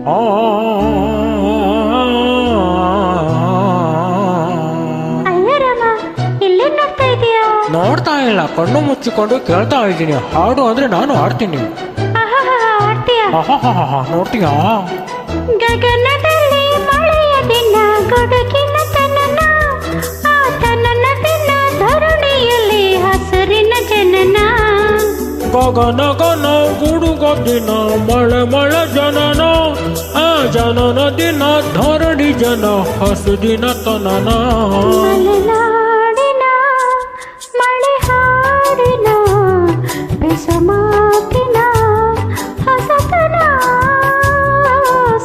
ಆ ಅಯ್ಯರಮ್ಮ, ಇಲ್ಲೇ ನೋಡ್ತಾ ಇದೀಯಾ? ನೋಡ್ತಾ ಇಲ್ಲ, ಕಣ್ಣು ಮುಚ್ಚಿಕೊಂಡು ಕೇಳ್ತಾ ಇದ್ದೀನಿ. ಹಾಡು ಅಂದ್ರೆ ನಾನು ಹಾಡ್ತೀನಿ. ಆಡ್ತೀಯಾ? ನೋಡ್ತೀಯಾ? ಗಗನದಲ್ಲಿ ಮಳೆಯ ದಿನ, ಗುಡುಗಿನ ತನನ, ಆ ತನನ ದಿನ ಧರಣಿಯಲ್ಲಿ ಹಸಿರಿನ ಜನನ. ಗಗನ ಗನ ಗುಡುಗ ದಿನ, ಮಳೆ ಮಳೆ ಜನನ, ಆ ಜನನ ದಿನ ಧರಣಿ ಜನ ಹಸುದಿನ ತನನ. ಮಲೆನಾಡಿನ ಮಳೆ ಹಾಡಿನ ಬೆಸಮಾತಿನ ಹೊಸತನ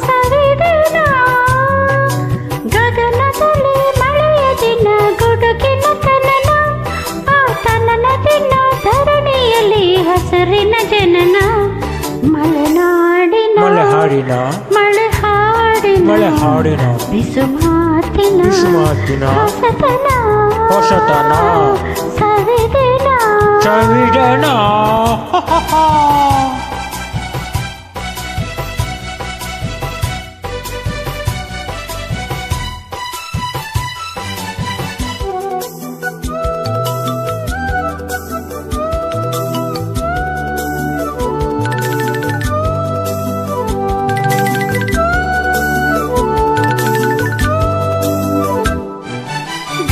ಸವಿದಿನ. ಗಗನದಲ್ಲಿ ಮಳೆಯ ದಿನ, ಗುಡುಗಿನ ತನನ, ಆ ತನನ ದಿನ ಧರಣಿಯಲ್ಲಿ ಹಸಿರಿನ ಜನನ. ಮಲೆನಾಡಿನ ಮಳೆ ಹಾಡಿನ ಮಳೆ ಹಾಡಿನ ಮಳೆ ಹಾಡಿನ ಬಿಸುಮಾತಿನ ಬಿಸುಮಾತಿನ ಹೊಸತನ ಹೊಸತನ ಸವಿದಿನ. ಸವಿದನ.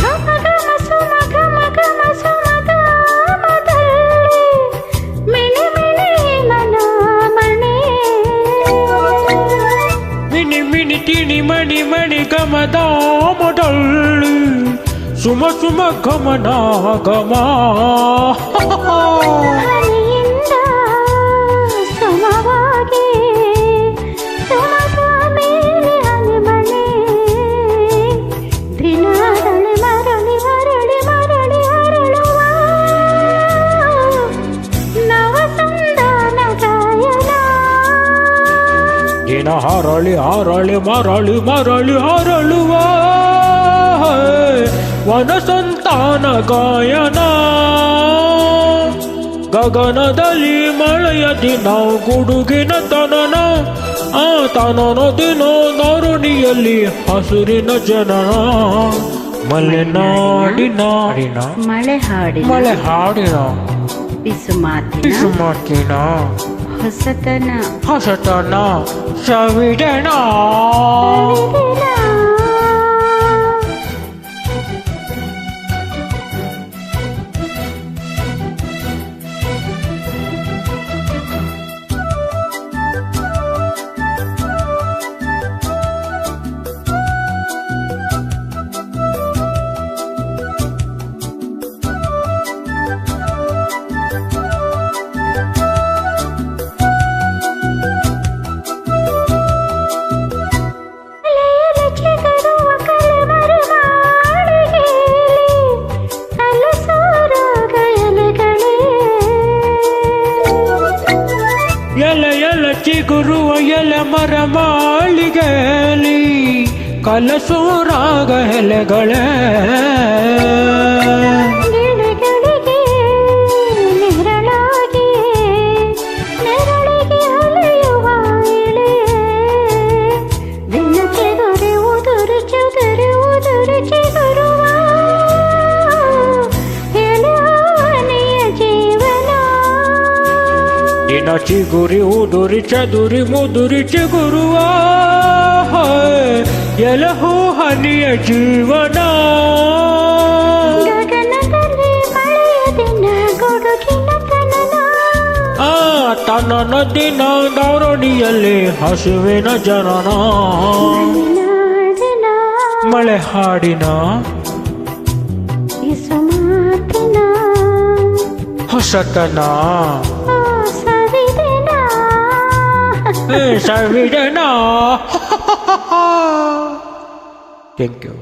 ಘಮ ಘಮ ಸುಮ ಘಮ ಘಮ ಸುಮಧಾಮದಲ್ಲಿ ಮಿಣಿ ಮಿಣಿ ಮನ ಮಣಿ. ಮಿನಿ ಮಿನಿ ತಿಣಿ ಮಣಿ ಮಣಿ ಗಮದ ಮೊದಲು ಸುಮ ಸುಮ ಗಮನ ಗಮ. ಹನಿಯಿಂದ ಸುಮವಾಗಿ ಸುಮದ ಮೇಲೆ ಹನಿಮಣಿ. ದಿನದಲ್ಲಿ ಮರಳಿ ಮರಳಿ ಮರಳಿ ಹರಳುವ ನವಸಂಧಾನ ಗಾಯನ. ದಿನ ಹರಳಿ ಹರಳಿ ಮರಳಿ ಮರಳಿ ಹರಳುವ ವನ ಸಂತಾನ ಗಾಯನ. ಗಗನದಲ್ಲಿ ಮಳೆಯ ದಿನ, ಗುಡುಗಿನ ತನನ, ಆ ತನನ ದಿನ ಧರಣಿಯಲ್ಲಿ ಹಸುರಿನ ಜನನ. ಮಲೆನಾಡಿನ ಮಳೆ ಹಾಡಿನ ಮಳೆ ಹಾಡಿನ ಬಿಸುಮಾತಿನ ಬಿಸುಮಾತಿನ ಹೊಸತನ ಹೊಸತನ ಸವಿದನ. ಸವಿದಿನ. ಎಲೆ ಎಲೆ ಚಿಗುರುವ ಎಲೆ ಮರ ಮಾಳಿಗೆಲಿ ಕಲಸೂರಾಗ ಎಲೆಗಳೇ. ಗಿಡಗಳಿಗೆ ನೆರಳಾಗಿ ನೆರಳಿಗೆ ಅಲೆಯುವ ಎಳೆ. ದಿನಕ್ಕೆ ದೊರೆ ಉದುರು ಚದುರು ಉದುರು ಚಿಗುರುವ ಎಲೆಯ ಜೀವನ. ದಿನ ಚಿಗುರಿ ಉದುರಿ ಚದುರಿ ಮುದುರಿ ಚಿಗುರುವ ಎಲಹು ಹನಿಯ ಜೀವನ. ಗಗನದಲ್ಲಿ ಮಳೆಯ ದಿನ, ಗುಡುಗಿನ ತನನ, ಆ ತನನ ದಿನ ಧರಣಿಯಲ್ಲಿ ಹಸುವಿನ ಜನನ. ಮಲೆನಾಡಿನ ಮಳೆ ಹಾಡಿನ ಬಿಸುಮಾತಿನ ಹೊಸತನ ಸವಿದಿನ. ಸವಿದನ. Thank you.